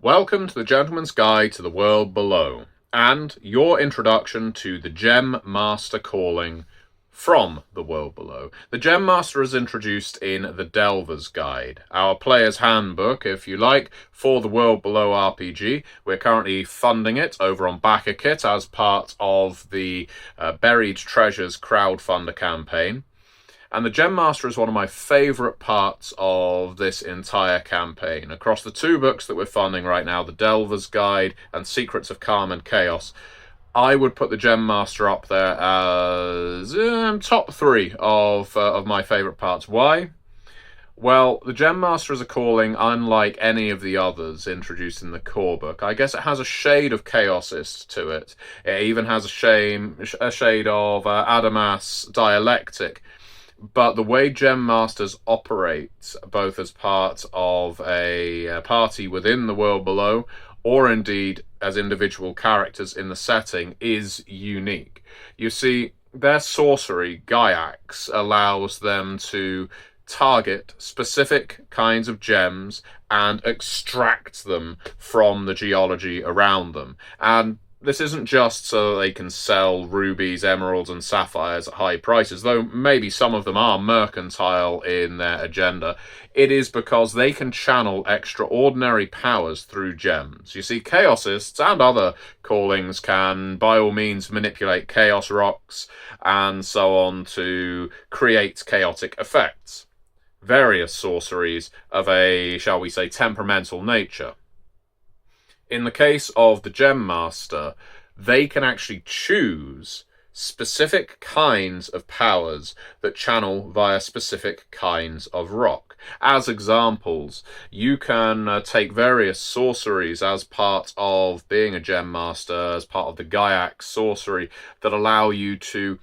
Welcome to the Gentleman's Guide to the World Below, and your introduction to the Gem Master calling from the world below. The Gem Master is introduced in the Delver's Guide, our player's handbook, if you like, for the World Below RPG. We're currently funding it over on BackerKit as part of the Buried Treasures crowdfunder campaign. And the Gem Master is one of my favourite parts of this entire campaign. Across the two books that we're funding right now, The Delver's Guide and Secrets of Calm and Chaos, I would put the Gem Master up there as top three of my favourite parts. Why? Well, the Gem Master is a calling unlike any of the others introduced in the core book. I guess it has a shade of Chaosist to it. It even has a shade of Adamas dialectic. But the way Gem Masters operate, both as part of a party within the world below, or indeed as individual characters in the setting, is unique. You see, their sorcery, Gaiax, allows them to target specific kinds of gems and extract them from the geology around them. And this isn't just so they can sell rubies, emeralds, and sapphires at high prices, though maybe some of them are mercantile in their agenda. It is because they can channel extraordinary powers through gems. You see, Chaosists and other callings can, by all means, manipulate chaos rocks and so on to create chaotic effects. Various sorceries of a, shall we say, temperamental nature. In the case of the Gem Master, they can actually choose specific kinds of powers that channel via specific kinds of rock. As examples, you can take various sorceries as part of being a Gem Master, as part of the Gaiax sorcery, that allow you to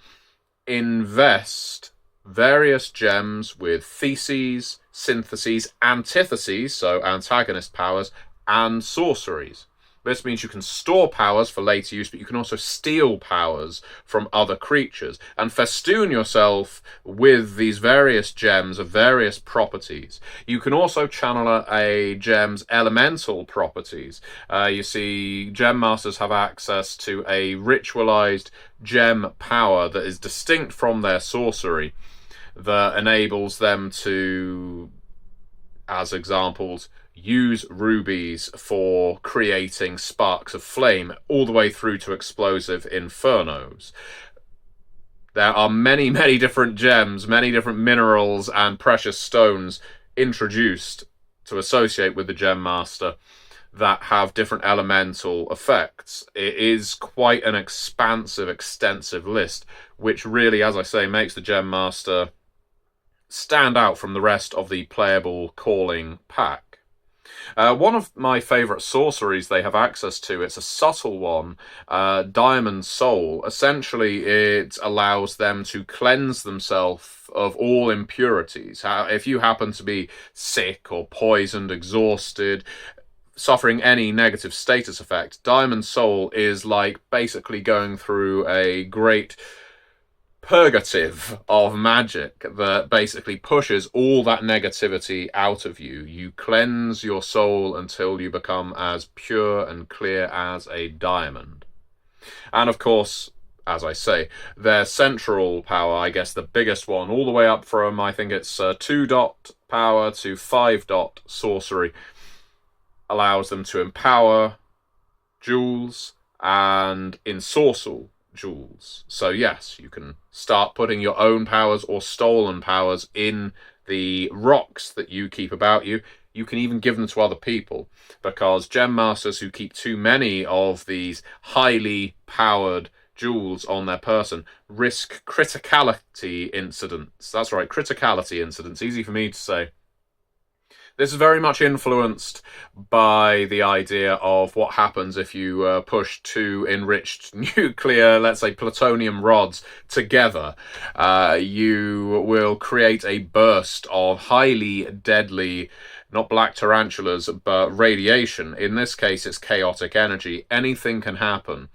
invest various gems with theses, syntheses, antitheses, so antagonist powers, and sorceries. This means you can store powers for later use, but you can also steal powers from other creatures and festoon yourself with these various gems of various properties. You can also channel a gem's elemental properties. You see, Gem Masters have access to a ritualized gem power that is distinct from their sorcery, that enables them to, as examples, use rubies for creating sparks of flame all the way through to explosive infernos. There are many, many different gems, many different minerals and precious stones introduced to associate with the Gem Master that have different elemental effects. It is quite an expansive, extensive list, which really, as I say, makes the Gem Master stand out from the rest of the playable calling pack. One of my favourite sorceries they have access to, it's a subtle one, Diamond Soul. Essentially, it allows them to cleanse themselves of all impurities. If you happen to be sick or poisoned, exhausted, suffering any negative status effect, Diamond Soul is like basically going through a great purgative of magic that basically pushes all that negativity out of you. You cleanse your soul until you become as pure and clear as a diamond. And of course, as I say, their central power, I guess the biggest one, all the way up from, I think it's 2-dot power to 5-dot sorcery, allows them to empower jewels and ensorcel jewels. So yes, you can start putting your own powers or stolen powers in the rocks that you keep about you. You can even give them to other people, because Gem Masters who keep too many of these highly powered jewels on their person risk criticality incidents. That's right, criticality incidents. Easy for me to say. This is very much influenced by the idea of what happens if you push two enriched nuclear, let's say plutonium rods together. You will create a burst of highly deadly, not black tarantulas, but radiation. In this case, it's chaotic energy. Anything can happen.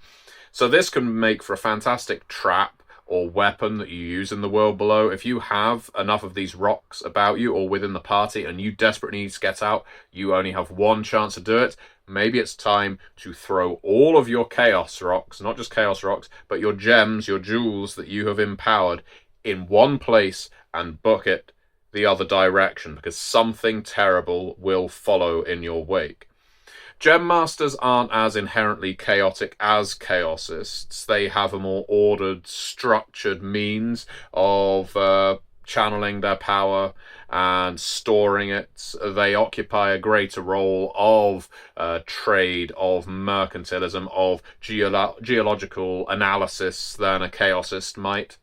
So this can make for a fantastic trap or weapon that you use in the world below, if you have enough of these rocks about you or within the party and you desperately need to get out, you only have one chance to do it. Maybe it's time to throw all of your chaos rocks, not just chaos rocks, but your gems, your jewels that you have empowered, in one place and book it the other direction, because something terrible will follow in your wake. Gem Masters aren't as inherently chaotic as Chaosists. They have a more ordered, structured means of channeling their power and storing it. They occupy a greater role of trade, of mercantilism, of geological analysis than a Chaosist might.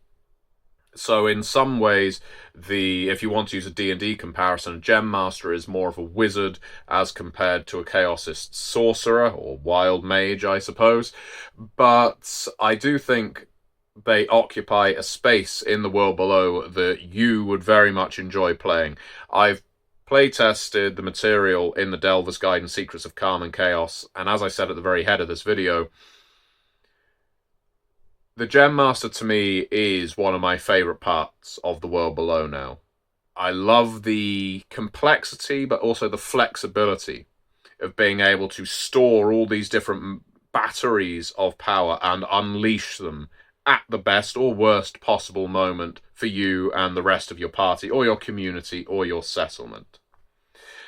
So in some ways, if you want to use a D&D comparison, a Gem Master is more of a wizard as compared to a Chaosist sorcerer, or wild mage, I suppose. But I do think they occupy a space in the world below that you would very much enjoy playing. I've playtested the material in the Delver's Guide and Secrets of Calm and Chaos, and as I said at the very head of this video, the Gem Master to me is one of my favourite parts of the world below now. I love the complexity, but also the flexibility of being able to store all these different batteries of power and unleash them at the best or worst possible moment for you and the rest of your party, or your community, or your settlement.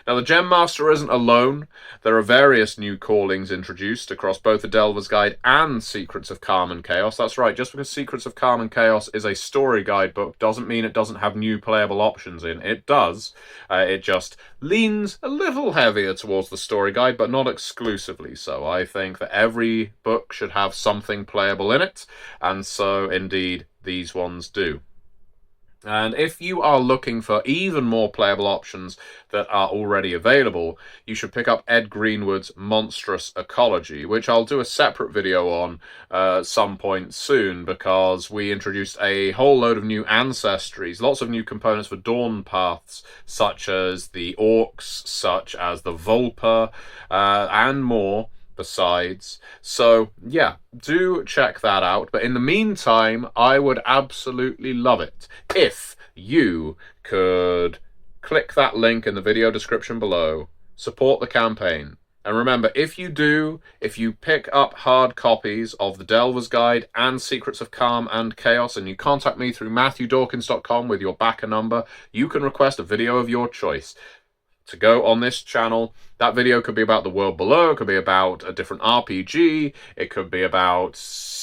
Now, the Gem Master isn't alone. There are various new callings introduced across both the Delver's Guide and Secrets of Calm and Chaos. That's right, just because Secrets of Calm and Chaos is a story guidebook doesn't mean it doesn't have new playable options in. It does. It just leans a little heavier towards the story guide, but not exclusively so. I think that every book should have something playable in it, and so, indeed, these ones do. And if you are looking for even more playable options that are already available, you should pick up Ed Greenwood's Monstrous Ecology, which I'll do a separate video on some point soon, because we introduced a whole load of new ancestries, lots of new components for Dawn Paths, such as the Orcs, such as the Vulpa, and more besides. So yeah, do check that out. But in the meantime, I would absolutely love it if you could click that link in the video description below, support the campaign. And remember, if you pick up hard copies of the Delver's Guide and Secrets of Calm and Chaos, and you contact me through MatthewDawkins.com with your backer number, you can request a video of your choice to go on this channel. That video could be about the world below, it could be about a different RPG, it could be about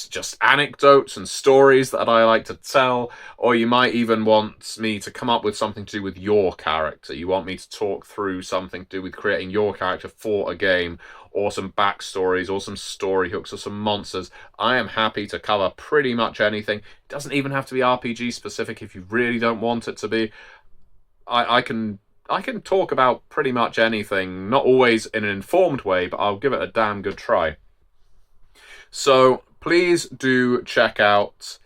just anecdotes and stories that I like to tell, or you might even want me to come up with something to do with your character. You want me to talk through something to do with creating your character for a game, or some backstories, or some story hooks, or some monsters. I am happy to cover pretty much anything. It doesn't even have to be RPG specific if you really don't want it to be. I can talk about pretty much anything, not always in an informed way, but I'll give it a damn good try. So please do check out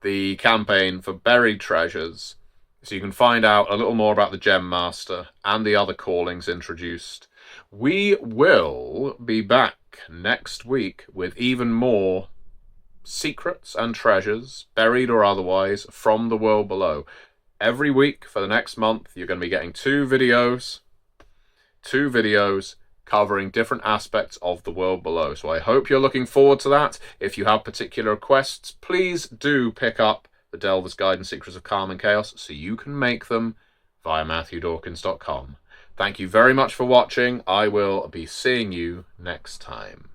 the campaign for Buried Treasures, so you can find out a little more about the Gem Master and the other callings introduced. We will be back next week with even more secrets and treasures, buried or otherwise, from the world below. Every week for the next month, you're going to be getting two videos covering different aspects of the world below. So I hope you're looking forward to that. If you have particular requests, please do pick up the Delver's Guide and Secrets of Calm and Chaos so you can make them via MatthewDawkins.com. Thank you very much for watching. I will be seeing you next time.